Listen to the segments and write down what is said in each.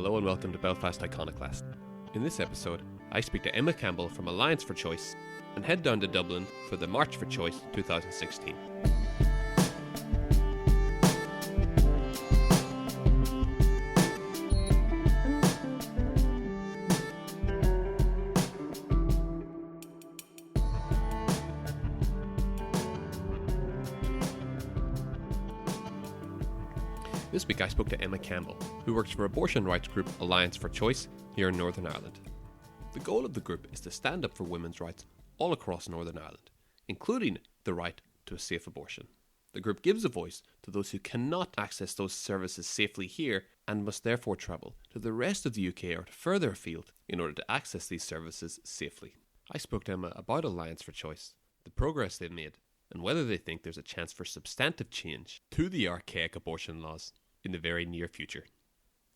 Hello and welcome to Belfast Iconoclast. In this episode, I speak to Emma Campbell from Alliance for Choice and head down to Dublin for the March for Choice 2016. This week I spoke to Emma Campbell, who works for abortion rights group Alliance for Choice here in Northern Ireland. The goal of the group is to stand up for women's rights all across Northern Ireland, including the right to a safe abortion. The group gives a voice to those who cannot access those services safely here and must therefore travel to the rest of the UK or further afield in order to access these services safely. I spoke to Emma about Alliance for Choice, the progress they've made, and whether they think there's a chance for substantive change to the archaic abortion laws in the very near future.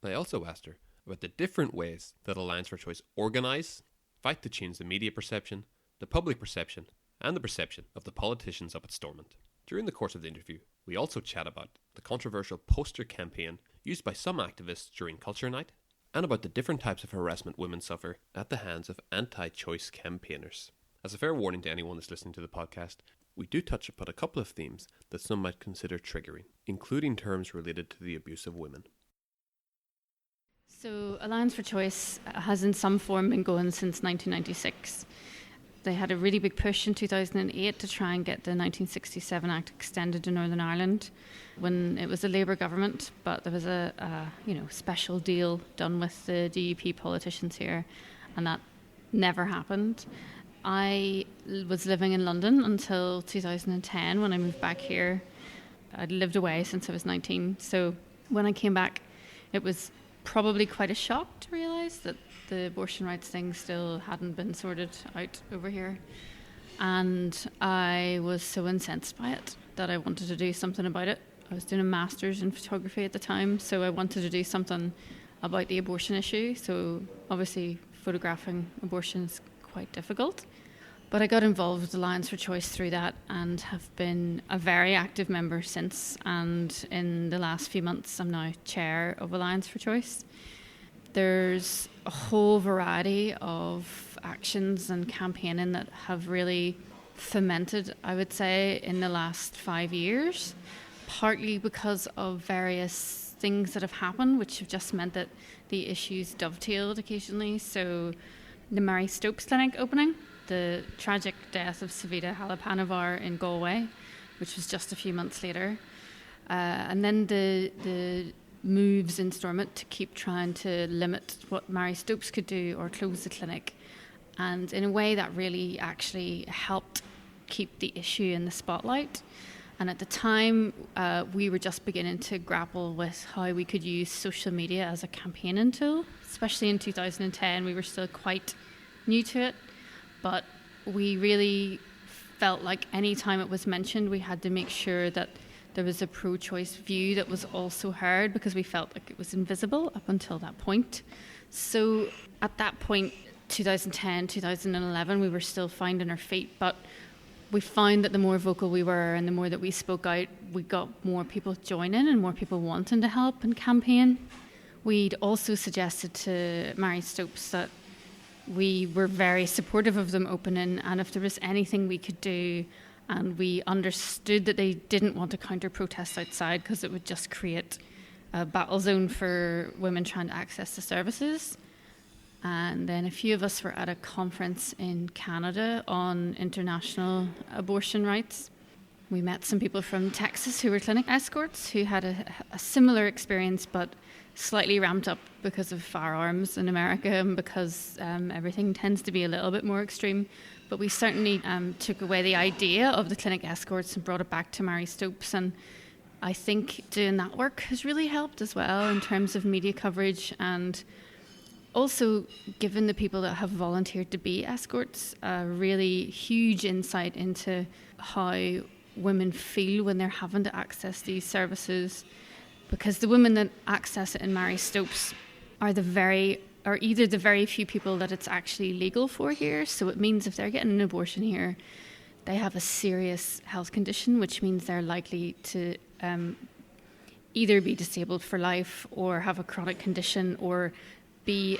I also asked her about the different ways that Alliance for Choice organise, fight to change the media perception, the public perception, and the perception of the politicians up at Stormont. During the course of the interview, we also chat about the controversial poster campaign used by some activists during Culture Night, and about the different types of harassment women suffer at the hands of anti-choice campaigners. As a fair warning to anyone that's listening to the podcast, we do touch upon a couple of themes that some might consider triggering, including terms related to the abuse of women. So Alliance for Choice has in some form been going since 1996. They had a really big push in 2008 to try and get the 1967 Act extended to Northern Ireland when it was a Labour government, but there was a special deal done with the DUP politicians here, and that never happened. I was living in London until 2010 when I moved back here. I'd lived away since I was 19, so when I came back, it was probably quite a shock to realise that the abortion rights thing still hadn't been sorted out over here. And I was so incensed by it that I wanted to do something about it. I was doing a master's in photography at the time, so I wanted to do something about the abortion issue. So obviously photographing abortion is quite difficult. But I got involved with Alliance for Choice through that and have been a very active member since. And in the last few months, I'm now chair of Alliance for Choice. There's a whole variety of actions and campaigning that have really fomented, I would say, in the last 5 years, partly because of various things that have happened, which have just meant that the issues dovetailed occasionally. So the Mary Stopes Clinic opening, the tragic death of Savita Halapanavar in Galway, which was just a few months later, and then the moves in Stormont to keep trying to limit what Mary Stopes could do or close the clinic. And in a way that really actually helped keep the issue in the spotlight. And at the time, we were just beginning to grapple with how we could use social media as a campaigning tool. Especially in 2010, we were still quite new to it. But we really felt like any time it was mentioned, we had to make sure that there was a pro-choice view that was also heard, because we felt like it was invisible up until that point. So at that point, 2010, 2011, we were still finding our feet, but we found that the more vocal we were and the more that we spoke out, we got more people joining and more people wanting to help and campaign. We'd also suggested to Mary Stopes that we were very supportive of them opening, and if there was anything we could do, and we understood that they didn't want to counter-protest outside because it would just create a battle zone for women trying to access the services. And then a few of us were at a conference in Canada on international abortion rights. We met some people from Texas who were clinic escorts who had a similar experience, but slightly ramped up because of firearms in America and because everything tends to be a little bit more extreme. But we certainly took away the idea of the clinic escorts and brought it back to Mary Stopes. And I think doing that work has really helped as well in terms of media coverage, and also given the people that have volunteered to be escorts a really huge insight into how women feel when they're having to access these services. Because the women that access it in Mary Stopes are either the very few people that it's actually legal for here. So it means if they're getting an abortion here, they have a serious health condition, which means they're likely to either be disabled for life or have a chronic condition or be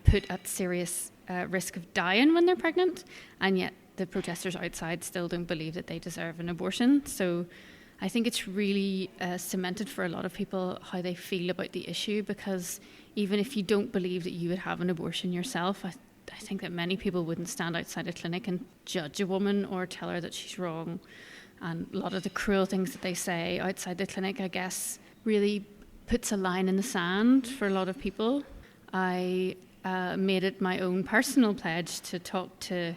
put at serious risk of dying when they're pregnant, and yet the protesters outside still don't believe that they deserve an abortion. So I think it's really cemented for a lot of people how they feel about the issue, because even if you don't believe that you would have an abortion yourself, I think that many people wouldn't stand outside a clinic and judge a woman or tell her that she's wrong. And a lot of the cruel things that they say outside the clinic, I guess, really puts a line in the sand for a lot of people. I made it my own personal pledge to talk to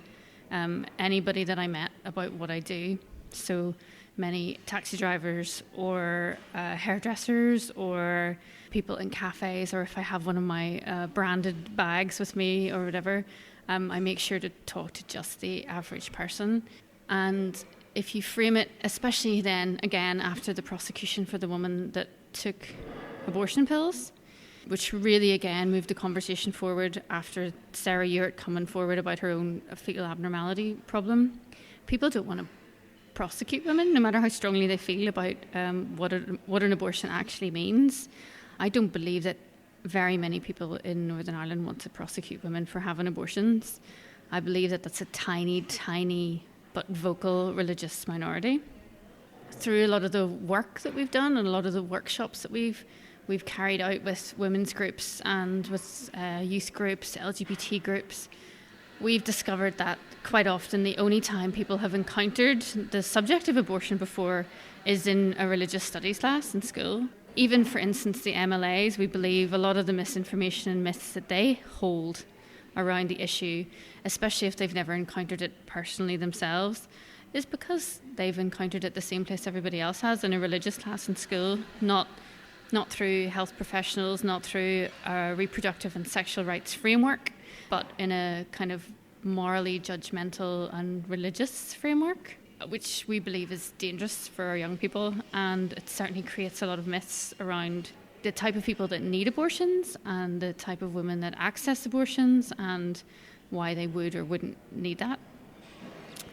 anybody that I met about what I do. So many taxi drivers or hairdressers or people in cafes, or if I have one of my branded bags with me or whatever, I make sure to talk to just the average person. And if you frame it, especially then, again, after the prosecution for the woman that took abortion pills, which really, again, moved the conversation forward after Sarah Ewart coming forward about her own fetal abnormality problem, people don't want to prosecute women, no matter how strongly they feel about what an abortion actually means. I don't believe that very many people in Northern Ireland want to prosecute women for having abortions. I believe that that's a tiny, tiny but vocal religious minority. Through a lot of the work that we've done and a lot of the workshops that we've carried out with women's groups and with youth groups, LGBT groups, we've discovered that quite often the only time people have encountered the subject of abortion before is in a religious studies class in school. Even, for instance, the MLAs, we believe a lot of the misinformation and myths that they hold around the issue, especially if they've never encountered it personally themselves, is because they've encountered it the same place everybody else has, in a religious class in school, not through health professionals, not through a reproductive and sexual rights framework, but in a kind of morally judgmental and religious framework, which we believe is dangerous for our young people. And it certainly creates a lot of myths around the type of people that need abortions and the type of women that access abortions and why they would or wouldn't need that.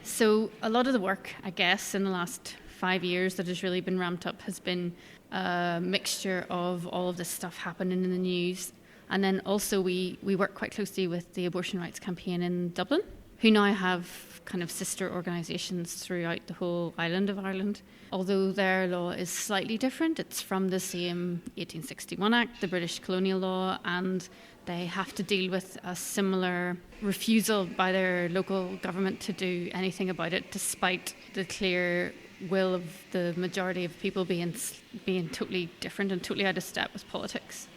So a lot of the work, I guess, in the last 5 years that has really been ramped up has been a mixture of all of this stuff happening in the news. And then also we work quite closely with the Abortion Rights Campaign in Dublin, who now have kind of sister organisations throughout the whole island of Ireland. Although their law is slightly different, it's from the same 1861 Act, the British colonial law, and they have to deal with a similar refusal by their local government to do anything about it, despite the clear will of the majority of people being totally different and totally out of step with politics.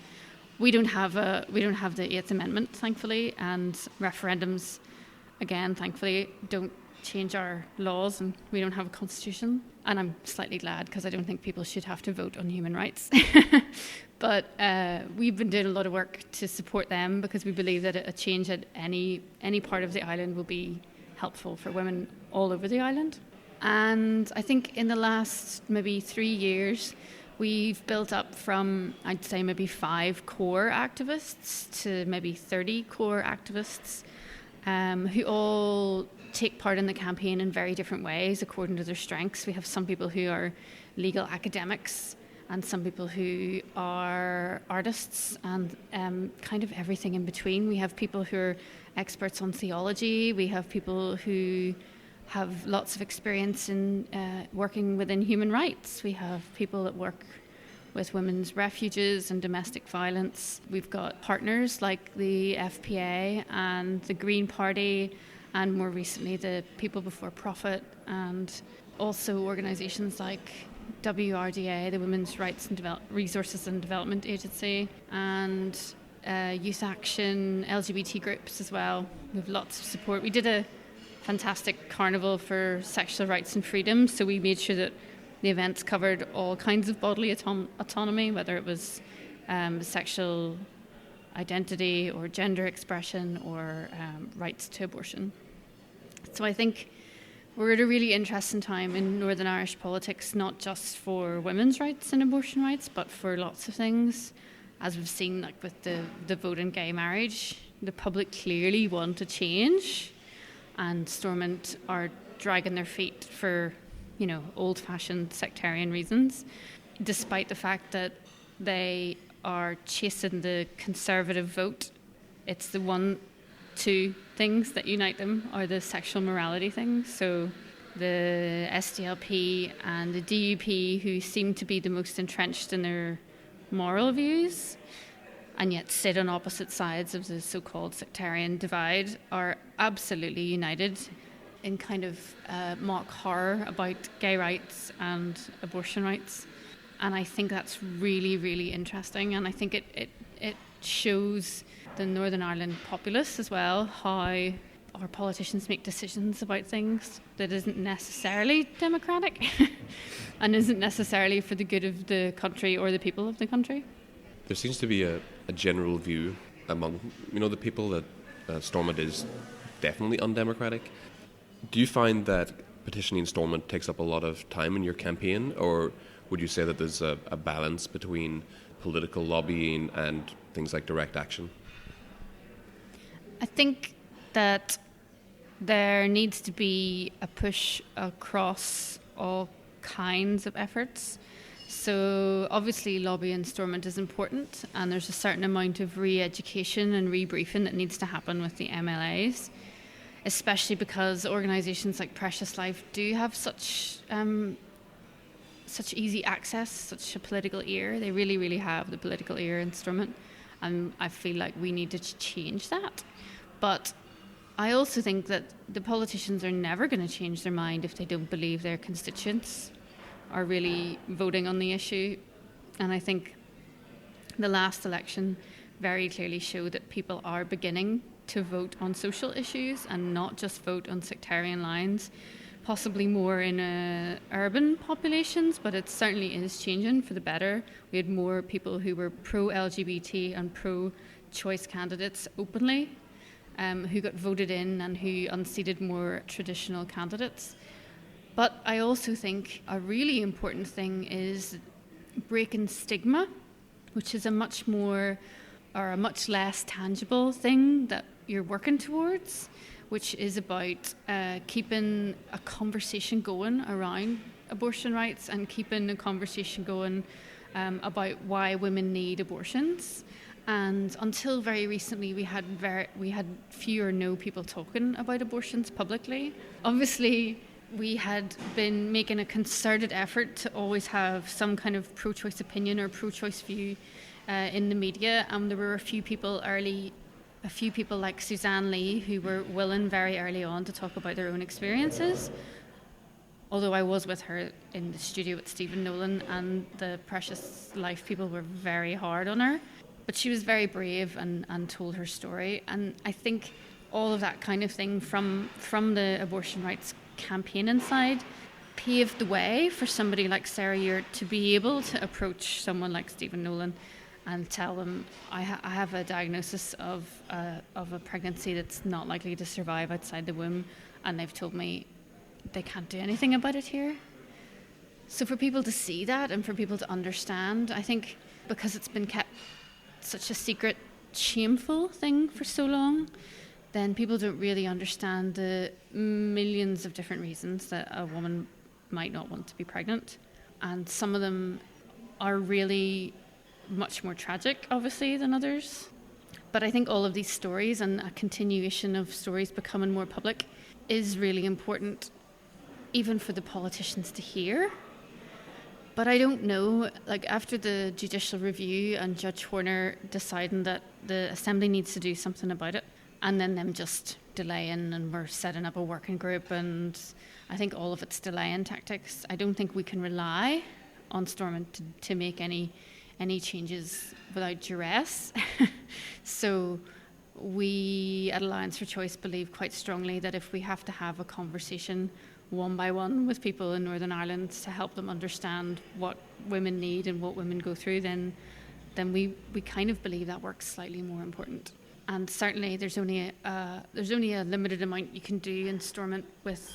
We don't have the 8th Amendment, thankfully, and referendums, again, thankfully, don't change our laws, and we don't have a constitution. And I'm slightly glad, because I don't think people should have to vote on human rights. But we've been doing a lot of work to support them, because we believe that a change at any part of the island will be helpful for women all over the island. And I think in the last maybe 3 years, we've built up from, I'd say, maybe 5 core activists to maybe 30 core activists who all take part in the campaign in very different ways according to their strengths. We have some people who are legal academics and some people who are artists and kind of everything in between. We have people who are experts on theology. We have people who have lots of experience in working within human rights. We have people that work with women's refuges and domestic violence. We've got partners like the FPA and the Green Party, and more recently the People Before Profit, and also organisations like WRDA, the Women's Rights and Resources and Development Agency, and Youth Action, LGBT groups as well. We have lots of support. We did a fantastic carnival for sexual rights and freedom, so we made sure that the events covered all kinds of bodily autonomy, whether it was sexual identity or gender expression or rights to abortion. So I think we're at a really interesting time in Northern Irish politics, not just for women's rights and abortion rights, but for lots of things. As we've seen, like with the vote in gay marriage, the public clearly want to change, and Stormont are dragging their feet for, old-fashioned sectarian reasons. despite the fact that they are chasing the Conservative vote, it's the two things that unite them are the sexual morality things. So the SDLP and the DUP, who seem to be the most entrenched in their moral views and yet sit on opposite sides of the so-called sectarian divide, are absolutely united in kind of mock horror about gay rights and abortion rights. And I think that's really, really interesting. And I think it shows the Northern Ireland populace as well how our politicians make decisions about things that isn't necessarily democratic and isn't necessarily for the good of the country or the people of the country. There seems to be a general view among the people that Stormont is definitely undemocratic. Do you find that petitioning Stormont takes up a lot of time in your campaign, or would you say that there's a balance between political lobbying and things like direct action? I think that there needs to be a push across all kinds of efforts. So obviously lobbying Stormont is important, and there's a certain amount of re-education and rebriefing that needs to happen with the MLAs, especially because organisations like Precious Life do have such easy access, such a political ear. They really, really have the political ear in Stormont, and I feel like we need to change that. But I also think that the politicians are never going to change their mind if they don't believe their constituents are really voting on the issue. And I think the last election very clearly showed that people are beginning to vote on social issues and not just vote on sectarian lines, possibly more in urban populations, but it certainly is changing for the better. We had more people who were pro-LGBT and pro-choice candidates openly, who got voted in and who unseated more traditional candidates. But I also think a really important thing is breaking stigma, which is a much less tangible thing that you're working towards, which is about keeping a conversation going around abortion rights and keeping a conversation going about why women need abortions. And until very recently, we had few or no people talking about abortions publicly. Obviously, we had been making a concerted effort to always have some kind of pro-choice opinion or pro-choice view in the media, and there were a few people like Suzanne Lee who were willing very early on to talk about their own experiences. Although I was with her in the studio with Stephen Nolan, and the Precious Life people were very hard on her. But she was very brave and told her story. And I think all of that kind of thing from the abortion rights campaigning side paved the way for somebody like Sarah Ewart to be able to approach someone like Stephen Nolan and tell them, I have a diagnosis of a pregnancy that's not likely to survive outside the womb, and they've told me they can't do anything about it here. So for people to see that and for people to understand, I think because it's been kept such a secret, shameful thing for so long, then people don't really understand the millions of different reasons that a woman might not want to be pregnant. And some of them are really much more tragic, obviously, than others. But I think all of these stories and a continuation of stories becoming more public is really important, even for the politicians to hear. But I don't know, like after the judicial review and Judge Horner deciding that the Assembly needs to do something about it, and then them just delaying, and we're setting up a working group, and I think all of it's delaying tactics. I don't think we can rely on Stormont to make any changes without duress. So we at Alliance for Choice believe quite strongly that if we have to have a conversation one by one with people in Northern Ireland to help them understand what women need and what women go through, then we kind of believe that work's slightly more important. And certainly there's only a limited amount you can do in Stormont with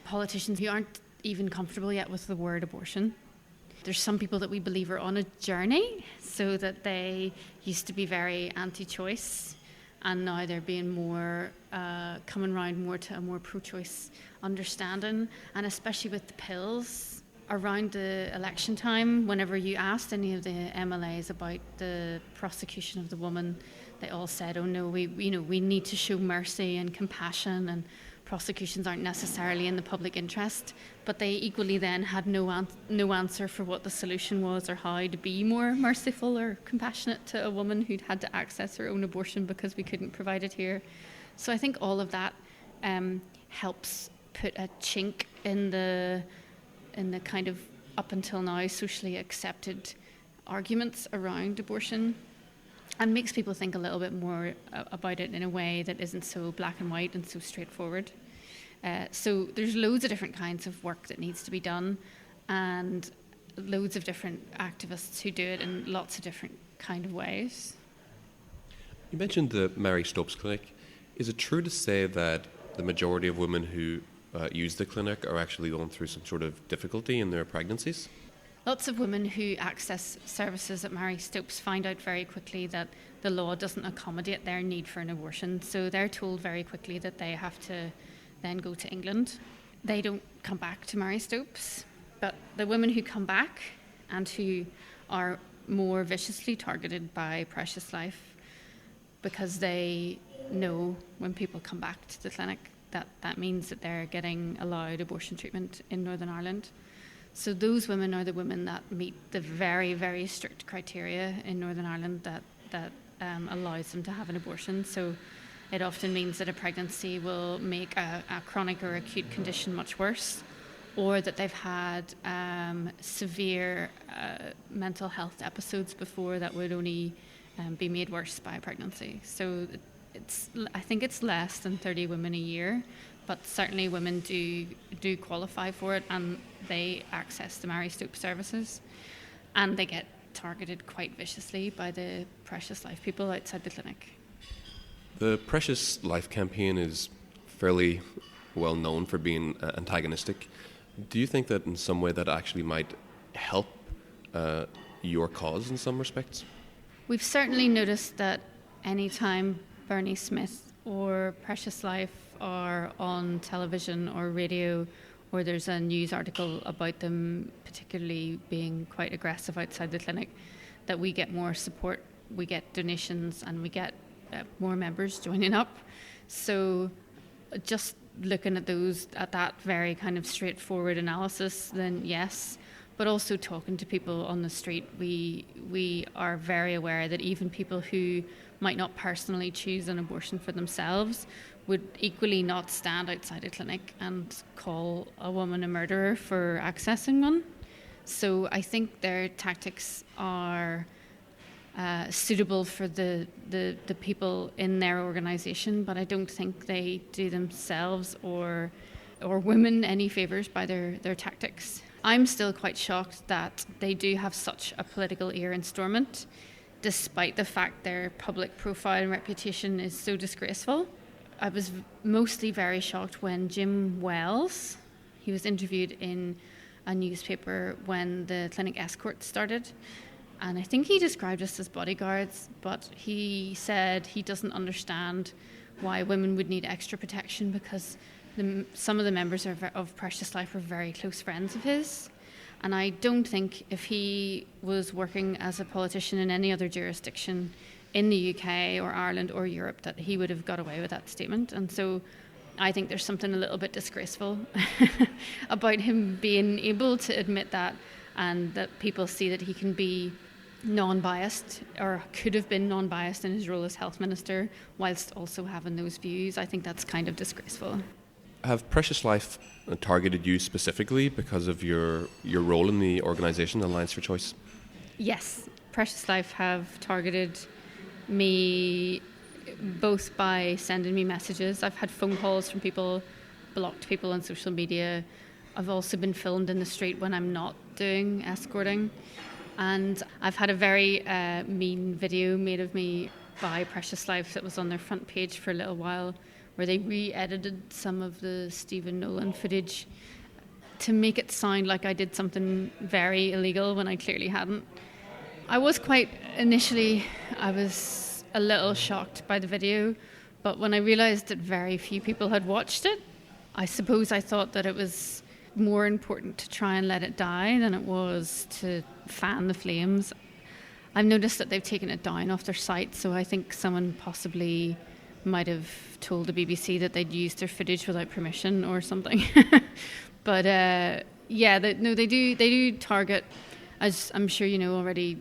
politicians who aren't even comfortable yet with the word abortion. There's some people that we believe are on a journey, so that they used to be very anti-choice, and now they're being more coming round more to a more pro-choice understanding. And especially with the pills, around the election time, whenever you asked any of the MLAs about the prosecution of the woman, they all said, "Oh no, we need to show mercy and compassion, and prosecutions aren't necessarily in the public interest." But they equally then had no answer for what the solution was or how to be more merciful or compassionate to a woman who'd had to access her own abortion because we couldn't provide it here. So I think all of that helps put a chink in the kind of up until now socially accepted arguments around abortion, and makes people think a little bit more about it in a way that isn't so black and white and so straightforward. So there's loads of different kinds of work that needs to be done, and loads of different activists who do it in lots of different kind of ways. You mentioned the Mary Stopes Clinic. Is it true to say that the majority of women who use the clinic are actually going through some sort of difficulty in their pregnancies? Lots of women who access services at Mary Stopes find out very quickly that the law doesn't accommodate their need for an abortion, so they're told very quickly that they have to then go to England. They don't come back to Mary Stopes, but the women who come back and who are more viciously targeted by Precious Life, because they know when people come back to the clinic that means that they're getting allowed abortion treatment in Northern Ireland. So those women are the women that meet the very, very strict criteria in Northern Ireland that allows them to have an abortion. So it often means that a pregnancy will make a chronic or acute condition much worse, or that they've had severe mental health episodes before that would only be made worse by a pregnancy. So I think it's less than 30 women a year, but certainly women do qualify for it, and they access the Mary Stopes services, and they get targeted quite viciously by the Precious Life people outside the clinic. The Precious Life campaign is fairly well known for being antagonistic. Do you think that in some way that actually might help your cause in some respects? We've certainly noticed that anytime Bernie Smith or Precious Life are on television or radio, or there's a news article about them particularly being quite aggressive outside the clinic, that we get more support, we get donations, and we get more members joining up. So just looking at that very kind of straightforward analysis, then yes. But also talking to people on the street, we are very aware that even people who might not personally choose an abortion for themselves would equally not stand outside a clinic and call a woman a murderer for accessing one. So I think their tactics are suitable for the people in their organisation, but I don't think they do themselves or women any favours by their tactics. I'm still quite shocked that they do have such a political ear in Stormont, despite the fact their public profile and reputation is so disgraceful. I was mostly very shocked when Jim Wells, he was interviewed in a newspaper when the clinic escort started, and I think he described us as bodyguards, but he said he doesn't understand why women would need extra protection because some of the members of Precious Life were very close friends of his. And I don't think if he was working as a politician in any other jurisdiction in the UK or Ireland or Europe that he would have got away with that statement. And so I think there's something a little bit disgraceful about him being able to admit that, and that people see that he can be non-biased or could have been non-biased in his role as health minister whilst also having those views. I think that's kind of disgraceful. Have Precious Life targeted you specifically because of your role in the organisation, Alliance for Choice? Yes, Precious Life have targeted me both by sending me messages. I've had phone calls from people, blocked people on social media. I've also been filmed in the street when I'm not doing escorting. And I've had a very mean video made of me by Precious Life that was on their front page for a little while, where they re-edited some of the Stephen Nolan footage to make it sound like I did something very illegal when I clearly hadn't. I was I was a little shocked by the video, but when I realised that very few people had watched it, I suppose I thought that it was more important to try and let it die than it was to fan the flames. I've noticed that they've taken it down off their site, so I think someone possibly might have told the BBC that they'd used their footage without permission or something. But they do target, as I'm sure you know already.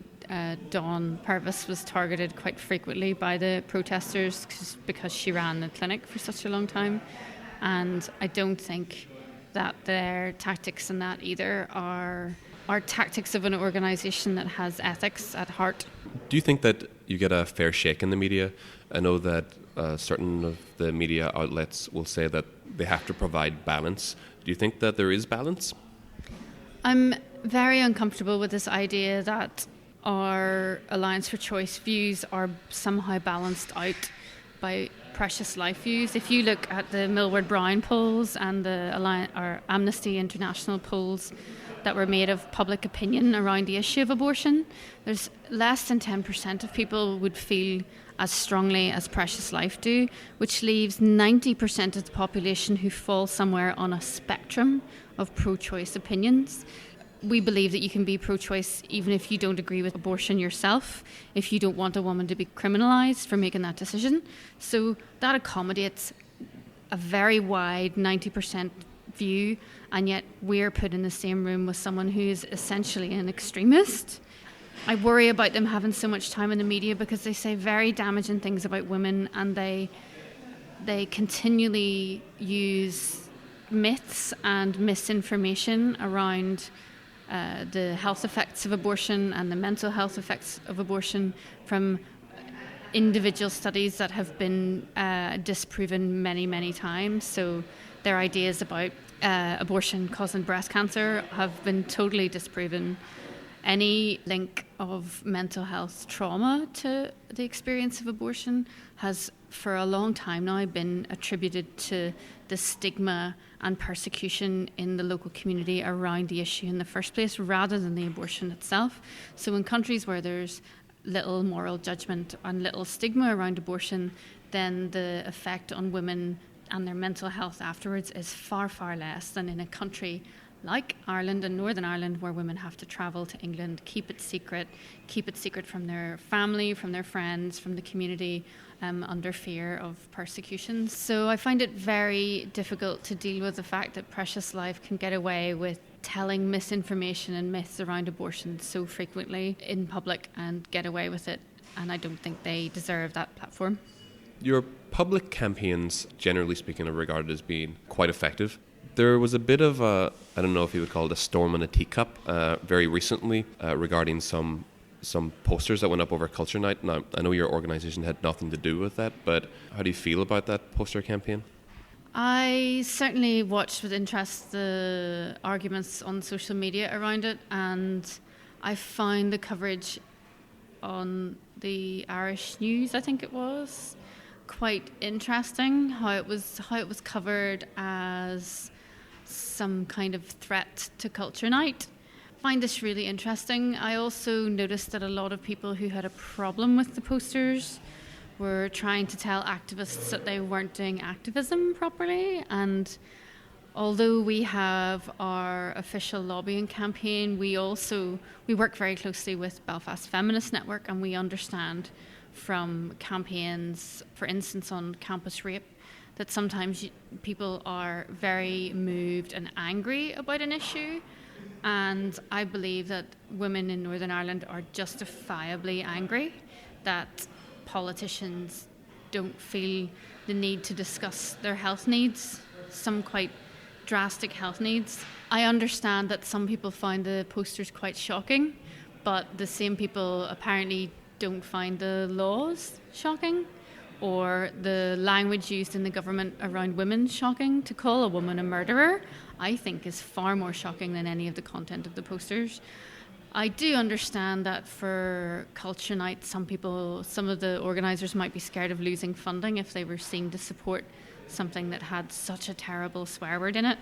Dawn Purvis was targeted quite frequently by the protesters because she ran the clinic for such a long time, and I don't think that their tactics in that either are tactics of an organisation that has ethics at heart. Do you think that you get a fair shake in the media? I know that certain of the media outlets will say that they have to provide balance. Do you think that there is balance? I'm very uncomfortable with this idea that our Alliance for Choice views are somehow balanced out by Precious Life views. If you look at the Millward Brown polls and the Amnesty International polls that were made of public opinion around the issue of abortion, there's less than 10% of people would feel as strongly as Precious Life do, which leaves 90% of the population who fall somewhere on a spectrum of pro-choice opinions. We believe that you can be pro-choice even if you don't agree with abortion yourself, if you don't want a woman to be criminalised for making that decision. So that accommodates a very wide 90% view, and yet we're put in the same room with someone who is essentially an extremist. I worry about them having so much time in the media because they say very damaging things about women, and they continually use myths and misinformation around the health effects of abortion and the mental health effects of abortion from individual studies that have been disproven many, many times. So their ideas about abortion causing breast cancer have been totally disproven. Any link of mental health trauma to the experience of abortion has for a long time now been attributed to the stigma and persecution in the local community around the issue in the first place, rather than the abortion itself. So in countries where there's little moral judgment and little stigma around abortion, then the effect on women and their mental health afterwards is far, far less than in a country like Ireland and Northern Ireland, where women have to travel to England, keep it secret from their family, from their friends, from the community, under fear of persecution. So I find it very difficult to deal with the fact that Precious Life can get away with telling misinformation and myths around abortion so frequently in public and get away with it, and I don't think they deserve that platform. Your public campaigns, generally speaking, are regarded as being quite effective. There was a bit of a, I don't know if you would call it a storm in a teacup, very recently regarding some posters that went up over Culture Night. Now, I know your organisation had nothing to do with that, but how do you feel about that poster campaign? I certainly watched with interest the arguments on social media around it, and I found the coverage on the Irish News, I think it was, quite interesting. How it was covered as some kind of threat to Culture Night. I find this really interesting. I also noticed that a lot of people who had a problem with the posters were trying to tell activists that they weren't doing activism properly. And although we have our official lobbying campaign, we work very closely with Belfast Feminist Network, and we understand from campaigns, for instance on campus rape, that sometimes people are very moved and angry about an issue. And I believe that women in Northern Ireland are justifiably angry that politicians don't feel the need to discuss their health needs, some quite drastic health needs. I understand that some people find the posters quite shocking, but the same people apparently don't find the laws shocking or the language used in the government around women shocking. To call a woman a murderer, I think, is far more shocking than any of the content of the posters. I do understand that for Culture Night, some of the organisers might be scared of losing funding if they were seen to support something that had such a terrible swear word in it.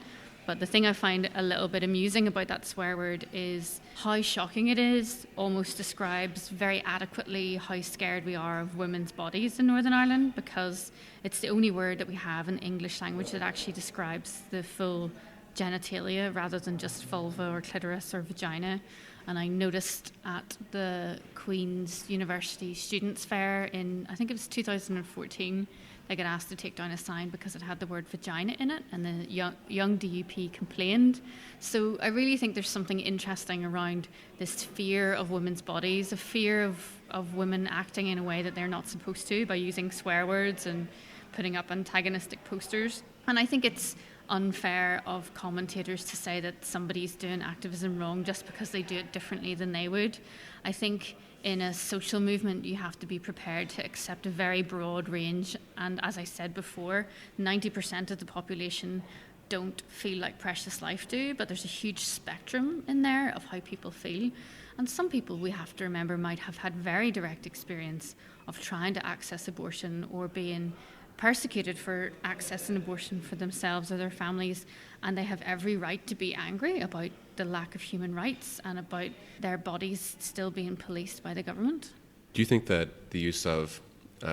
But the thing I find a little bit amusing about that swear word is how shocking it is. Almost describes very adequately how scared we are of women's bodies in Northern Ireland, because it's the only word that we have in the English language that actually describes the full genitalia rather than just vulva or clitoris or vagina. And I noticed at the Queen's University Students' Fair in, I think it was 2014, they got asked to take down a sign because it had the word vagina in it, and the young DUP complained. So I really think there's something interesting around this fear of women's bodies, a fear of women acting in a way that they're not supposed to by using swear words and putting up antagonistic posters. And I think it's unfair of commentators to say that somebody's doing activism wrong just because they do it differently than they would. I think in a social movement you have to be prepared to accept a very broad range, and as I said before, 90% of the population don't feel like Precious Life do, but there's a huge spectrum in there of how people feel. And some people, we have to remember, might have had very direct experience of trying to access abortion or being persecuted for accessing abortion for themselves or their families, and they have every right to be angry about the lack of human rights and about their bodies still being policed by the government. Do you think that the use of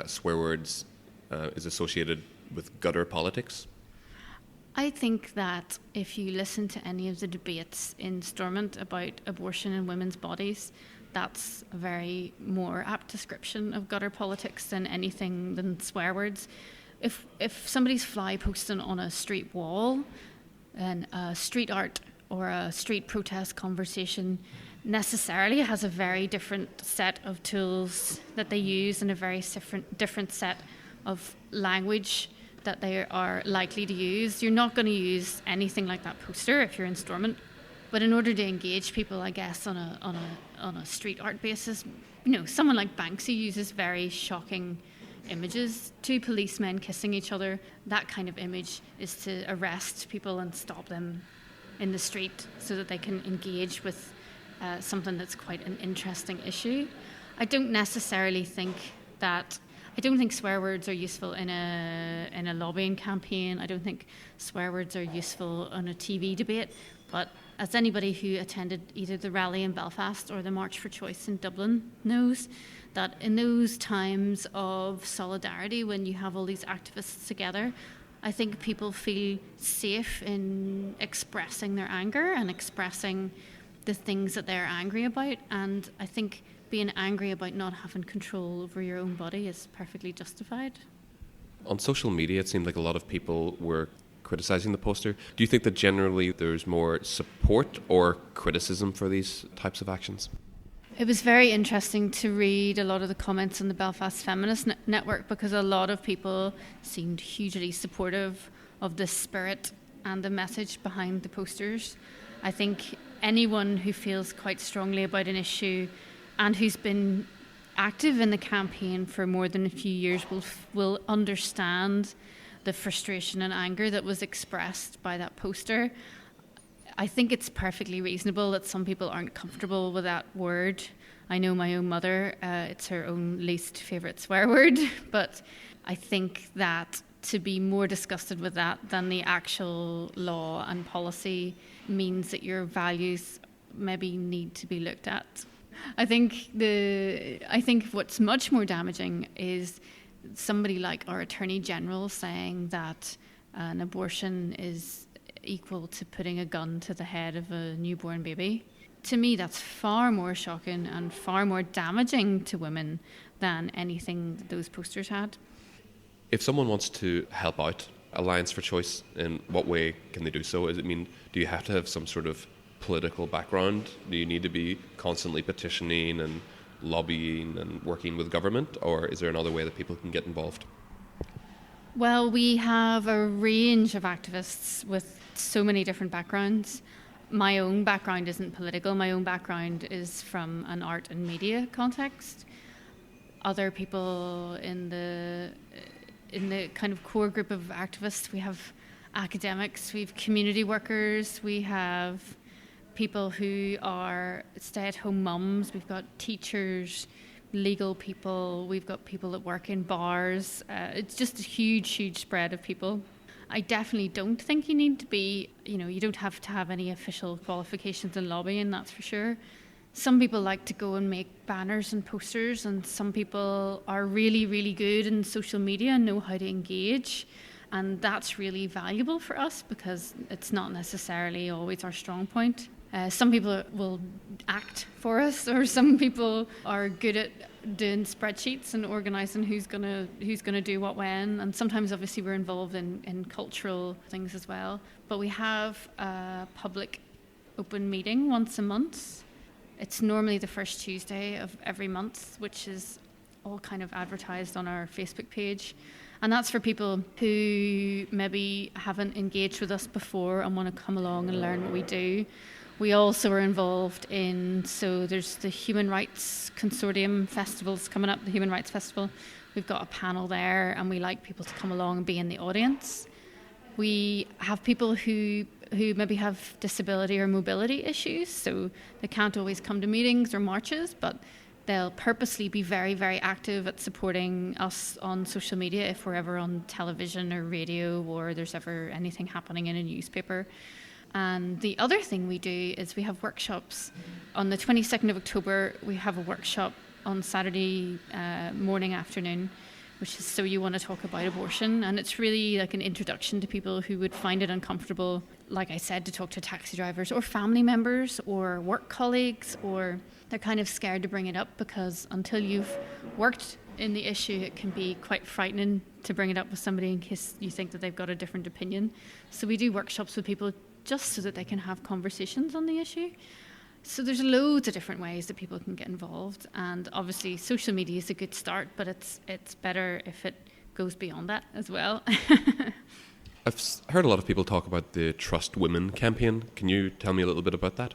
swear words is associated with gutter politics? I think that if you listen to any of the debates in Stormont about abortion and women's bodies, that's a very more apt description of gutter politics than anything than swear words. If somebody's fly posting on a street wall, and street art or a street protest conversation necessarily has a very different set of tools that they use and a very different set of language that they are likely to use. You're not going to use anything like that poster if you're in Stormont. But in order to engage people, I guess, on a street art basis, someone like Banksy uses very shocking images. Two policemen kissing each other. That kind of image is to arrest people and stop them in the street so that they can engage with something that's quite an interesting issue. I don't think swear words are useful in a lobbying campaign. I don't think swear words are useful on a TV debate. But as anybody who attended either the rally in Belfast or the March for Choice in Dublin knows, that in those times of solidarity, when you have all these activists together, I think people feel safe in expressing their anger and expressing the things that they're angry about. And I think being angry about not having control over your own body is perfectly justified. On social media, it seemed like a lot of people were criticising the poster. Do you think that generally there's more support or criticism for these types of actions? It was very interesting to read a lot of the comments on the Belfast Feminist Network, because a lot of people seemed hugely supportive of the spirit and the message behind the posters. I think anyone who feels quite strongly about an issue and who's been active in the campaign for more than a few years will understand the frustration and anger that was expressed by that poster. I think it's perfectly reasonable that some people aren't comfortable with that word. I know my own mother, it's her own least favourite swear word, but I think that to be more disgusted with that than the actual law and policy means that your values maybe need to be looked at. I think what's much more damaging is somebody like our Attorney General saying that an abortion is equal to putting a gun to the head of a newborn baby. To me, that's far more shocking and far more damaging to women than anything that those posters had. If someone wants to help out Alliance for Choice, in what way can they do so? Do you have to have some sort of political background? Do you need to be constantly petitioning and lobbying and working with government, or is there another way that people can get involved? Well, we have a range of activists with so many different backgrounds. My own background isn't political. My own background is from an art and media context. Other people in the kind of core group of activists, we have academics, we have community workers, we have people who are stay-at-home mums, we've got teachers, legal people, we've got people that work in bars. It's just a huge spread of people. I definitely don't think you need to be, you don't have to have any official qualifications in lobbying, that's for sure. Some people like to go and make banners and posters, and some people are really good in social media and know how to engage. And that's really valuable for us because it's not necessarily always our strong point. Some people will act for us, or some people are good at doing spreadsheets and organising who's gonna do what when. And sometimes, obviously, we're involved in cultural things as well. But we have a public open meeting once a month. It's normally the first Tuesday of every month, which is all kind of advertised on our Facebook page. And that's for people who maybe haven't engaged with us before and want to come along and learn what we do. We also are involved so there's the Human Rights Consortium festivals coming up, the Human Rights Festival. We've got a panel there, and we like people to come along and be in the audience. We have people who maybe have disability or mobility issues, so they can't always come to meetings or marches, but they'll purposely be very, very active at supporting us on social media if we're ever on television or radio, or there's ever anything happening in a newspaper. And the other thing we do is we have workshops. On the 22nd of October, we have a workshop on Saturday morning, afternoon, which is So You Want to Talk About Abortion. And it's really like an introduction to people who would find it uncomfortable, like I said, to talk to taxi drivers or family members or work colleagues, or they're kind of scared to bring it up because until you've worked in the issue, it can be quite frightening to bring it up with somebody in case you think that they've got a different opinion. So we do workshops with people just so that they can have conversations on the issue. So there's loads of different ways that people can get involved, and obviously social media is a good start, but it's better if it goes beyond that as well. I've heard a lot of people talk about the Trust Women campaign. Can you tell me a little bit about that?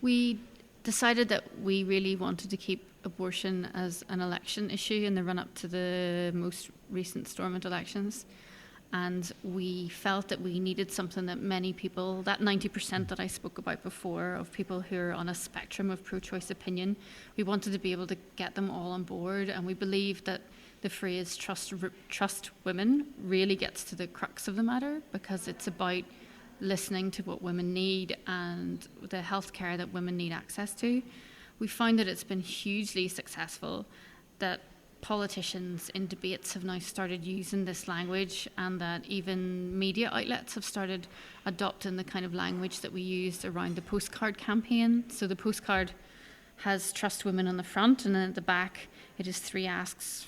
We decided that we really wanted to keep abortion as an election issue in the run-up to the most recent Stormont elections. And we felt that we needed something that many people, that 90% that I spoke about before, of people who are on a spectrum of pro-choice opinion, we wanted to be able to get them all on board. And we believe that the phrase trust women really gets to the crux of the matter, because it's about listening to what women need and the healthcare that women need access to. We find that it's been hugely successful, that politicians in debates have now started using this language, and that even media outlets have started adopting the kind of language that we used around the postcard campaign. So the postcard has Trust Women on the front, and then at the back it is 3 asks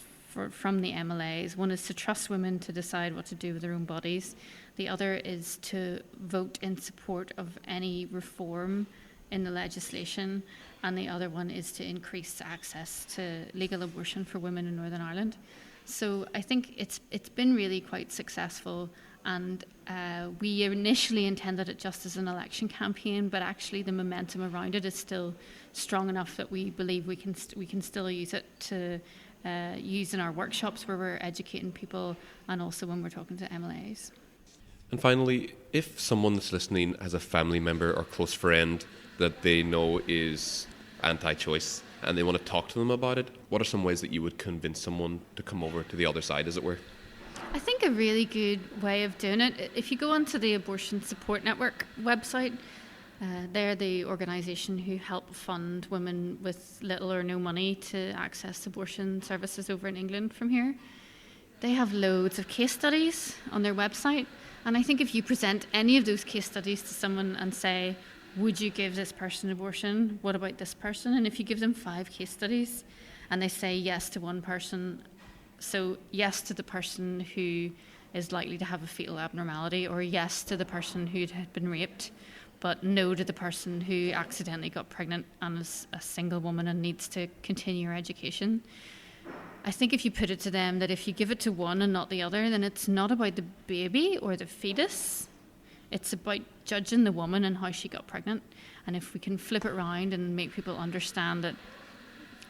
from the MLAs. One is to trust women to decide what to do with their own bodies. The other is to vote in support of any reform in the legislation, and the other one is to increase access to legal abortion for women in Northern Ireland. So I think it's been really quite successful, and we initially intended it just as an election campaign, but actually the momentum around it is still strong enough that we believe we can still use it to use in our workshops where we're educating people, and also when we're talking to MLAs. And finally, if someone that's listening has a family member or close friend that they know is anti-choice and they want to talk to them about it, what are some ways that you would convince someone to come over to the other side, as it were? I think a really good way of doing it, if you go onto the Abortion Support Network website, they're the organisation who help fund women with little or no money to access abortion services over in England from here. They have loads of case studies on their website, and I think if you present any of those case studies to someone and say, would you give this person abortion? What about this person? And if you give them 5 case studies and they say yes to one person, so yes to the person who is likely to have a fetal abnormality, or yes to the person who had been raped, but no to the person who accidentally got pregnant and is a single woman and needs to continue her education. I think if you put it to them that if you give it to one and not the other, then it's not about the baby or the fetus. It's about judging the woman and how she got pregnant. And if we can flip it around and make people understand that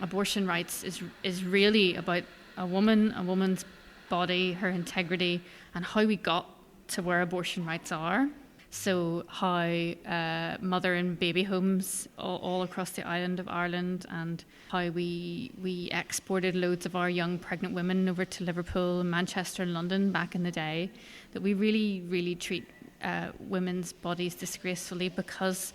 abortion rights is really about a woman's body, her integrity, and how we got to where abortion rights are. So how mother and baby homes all across the island of Ireland, and how we exported loads of our young pregnant women over to Liverpool, Manchester and London back in the day, that we really, really treat women's bodies disgracefully because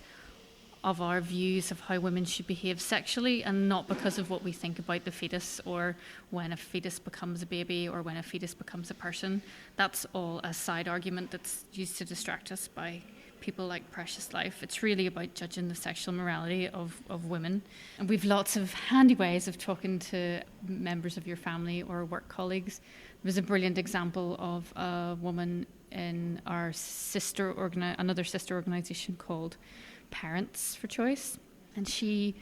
of our views of how women should behave sexually, and not because of what we think about the fetus or when a fetus becomes a baby or when a fetus becomes a person. That's all a side argument that's used to distract us by people like Precious Life. It's really about judging the sexual morality of women. And we've lots of handy ways of talking to members of your family or work colleagues. There was a brilliant example of a woman in our another sister organisation called Parents for Choice. And she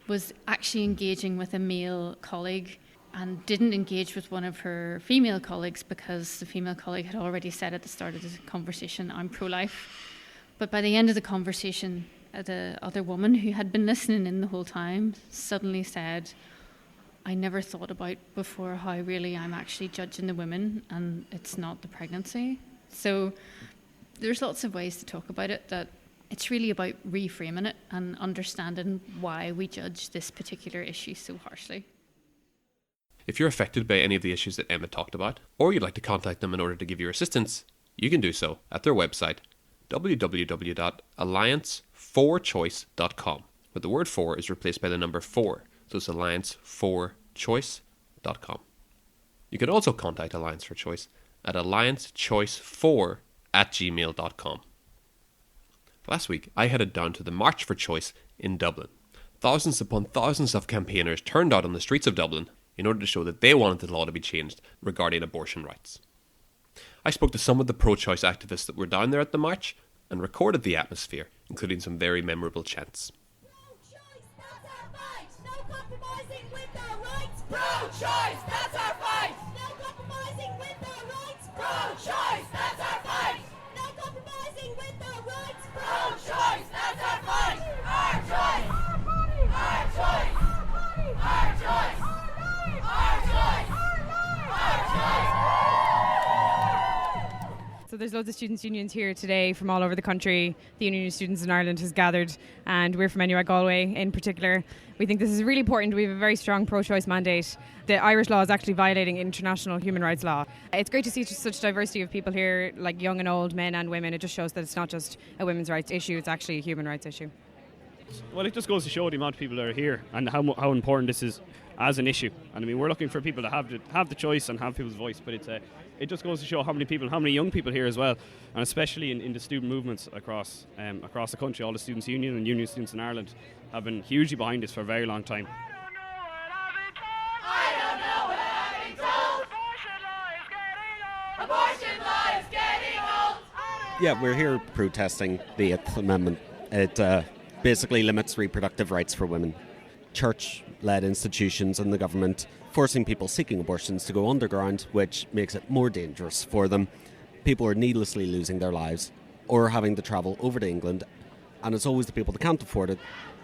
was actually engaging with a male colleague and didn't engage with one of her female colleagues because the female colleague had already said at the start of the conversation, "I'm pro-life." But by the end of the conversation, the other woman who had been listening in the whole time suddenly said, "I never thought about before how really I'm actually judging the women and it's not the pregnancy." So there's lots of ways to talk about it, that it's really about reframing it and understanding why we judge this particular issue so harshly. If you're affected by any of the issues that Emma talked about, or you'd like to contact them in order to give your assistance, you can do so at their website, www.alliance4choice.com, where the word 4 is replaced by the number 4, so it's alliance4choice.com. You can also contact Alliance for Choice at alliancechoice4@gmail.com. Last week, I headed down to the March for Choice in Dublin. Thousands upon thousands of campaigners turned out on the streets of Dublin in order to show that they wanted the law to be changed regarding abortion rights. I spoke to some of the pro-choice activists that were down there at the march and recorded the atmosphere, including some very memorable chants. Pro-choice, that's our fight! No compromising with our rights! Pro-choice, that's our fight! No compromising with our rights! Pro-choice, that's our fight! No compromising with our rights! Pro-choice, that's our fight! Our choice! Our choice! Our choice! Our choice! Our choice! So there's loads of students' unions here today from all over the country. The Union of Students in Ireland has gathered, and we're from NUI Galway in particular. We think this is really important. We have a very strong pro-choice mandate. The Irish law is actually violating international human rights law. It's great to see such diversity of people here, like young and old, men and women. It just shows that it's not just a women's rights issue, it's actually a human rights issue. Well, it just goes to show the amount of people that are here and how important this is as an issue. And I mean, we're looking for people to have the choice and have people's voice, but it just goes to show how many young people here as well, and especially in the student movements across the country. All the Students' Union and Union of Students in Ireland have been hugely behind this for a very long time. I don't know what I've been told. Abortion law is getting old. Yeah, we're here protesting the 8th Amendment. It basically limits reproductive rights for women. Church-led institutions and the government forcing people seeking abortions to go underground, which makes it more dangerous for them. People are needlessly losing their lives or having to travel over to England, and it's always the people that can't afford it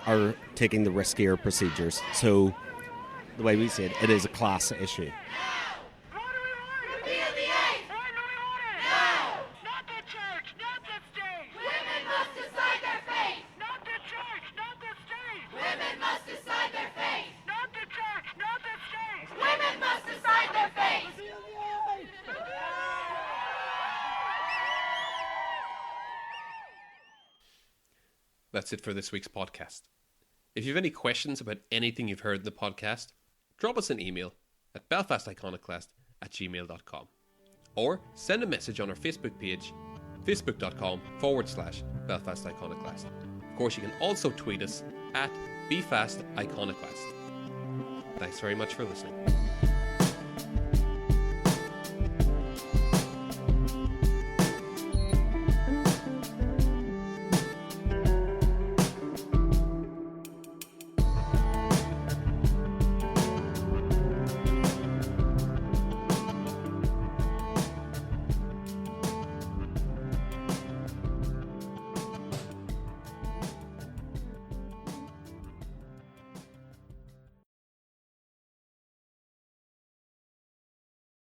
are taking the riskier procedures. So the way we see it, it is a class issue. Repeal the 8th. No. Not the church, not the state. Women must decide their fate. Not the church, not the state. Women must decide their fate. Not the church, not the state. Women must decide their fate. That's it for this week's podcast. If you have any questions about anything you've heard in the podcast, drop us an email at belfasticonoclast@gmail.com or send a message on our Facebook page, facebook.com/BelfastIconoclast. Of course, you can also tweet us at BeFastIconoclast. Thanks very much for listening.